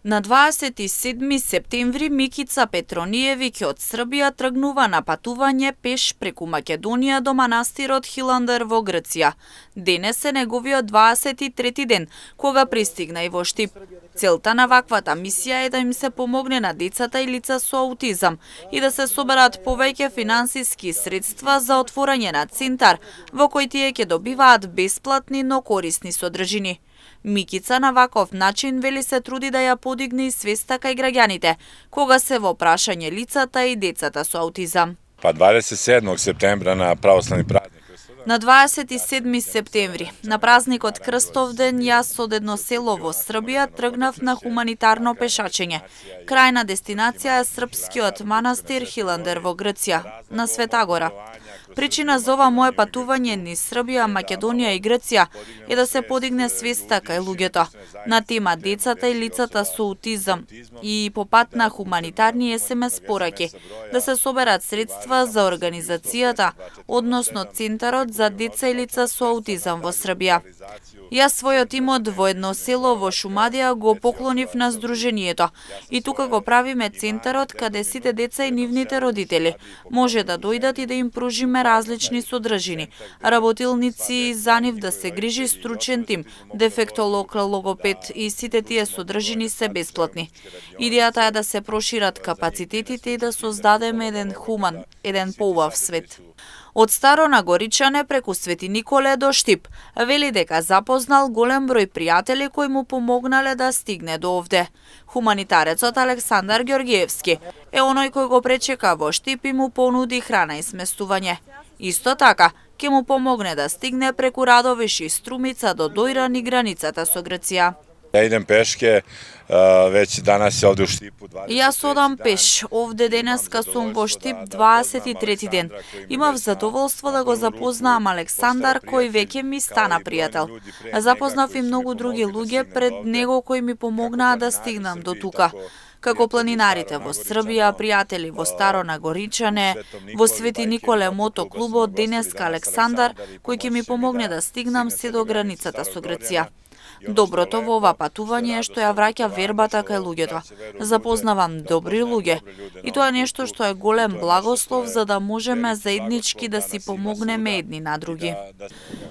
На 27 септември Микица Петрониевиќ од Србија тргнува на патување пеш преку Македонија до манастирот Хиландар во Грција. Денес е неговиот 23 ден, кога пристигна и во Штип. Целта на ваквата мисија е да им се помогне на децата и лица со аутизам и да се соберат повеќе финансиски средства за отворање на центар во кој тие ќе добиваат бесплатни, но корисни содржини. Микица на ваков начин вели се труди да ја подигне и свеста кај граѓаните, кога се во прашање лицата и децата со аутизам. Па 27. септември на православни празник. На 27 септември, на празникот Крстовден, јас од едно село во Србија тргнав на хуманитарно пешачење. Крајна дестинација е српскиот манастир Хиландер во Грција, на Света Гора. Причина за ова мое патување низ Србија, Македонија и Грција е да се подигне свеста кај луѓето на тема децата и лицата со аутизам и по пат на хуманитарни СМС пораки да се соберат средства за организацијата, односно Центарот за деца и лица со аутизам во Србија. Јас својот имот во едно село во Шумадија го поклонив на Сдруженијето и тука го правиме центарот каде сите деца и нивните родители може да дојдат и да им пружиме различни содржини, работилници за нив да се грижи стручен тим, дефектолог, логопед и сите тие содржини се бесплатни. Идејата е да се прошират капацитетите и да создадеме еден поубав свет. Од Старо на Горичане преку Свети Николе до Штип, вели дека запознал голем број пријатели кои му помогнале да стигне до овде. Хуманитарецот Александар Ѓоргиевски е оној кој го пречека во Штип и му понуди храна и сместување. Исто така, ќе му помогне да стигне преку Радовиш и Струмица до Дојран и границата со Грција. Ја идем пешке, веќе данас е овде у Штипу. Јас одам пеш, овде денеска сум во Штип 23 ден. Имав задоволство да го запознаам Александар, кој веќе ми стана пријател. Запознав и многу други луѓе пред него кои ми помогнаа да стигнам до тука. Како планинарите во Србија, пријатели во Старо на Горичане, во Свети Николе мотоклубот, денеска Александар, кој ќе ми помогне да стигнам се до границата со Грција. Доброто во ова патување е што ја враќа вербата кај луѓето. Запознавам добри луѓе и тоа е нешто што е голем благослов за да можеме заеднички да си помогнеме едни на други.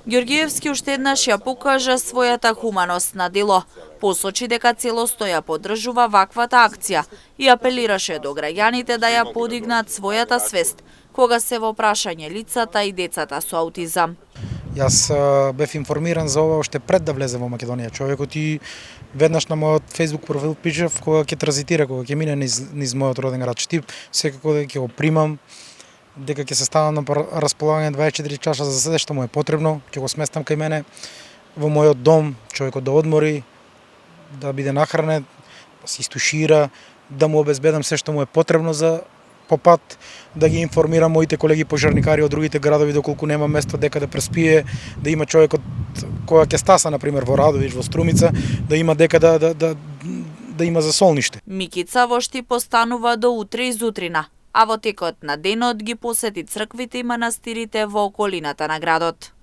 Ѓоргиевски уште еднаш ја покажа својата хуманост на дело. Посочи дека целосно ја поддржува ваквата акција и апелираше до граѓаните да ја подигнат својата свест кога се во прашање лицата и децата со аутизам. Јас бев информиран за ова уште пред да влезе во Македонија. Човекот и веднаш на мојот Facebook профил пишав кога ќе транзитира, кога ќе мине низ мојот роден град Штип, секако дека ќе го примам, дека ќе се ставам на располагање 24 часа за се што му е потребно, ќе го сместам кај мене во мојот дом, човекот да одмори, да биде нахранет, да се истушира, да му обезбедам се што му е потребно за по пат, да ги информирам моите колеги пожарникари од другите градови доколку нема место дека да преспие, да има човекот која ќе стаса на пример во Радовиш, во Струмица, да има дека да има за солниште. Микица во Штип постанува до утре изутрина, а во текот на денот ги посети црквите и манастирите во околината на градот.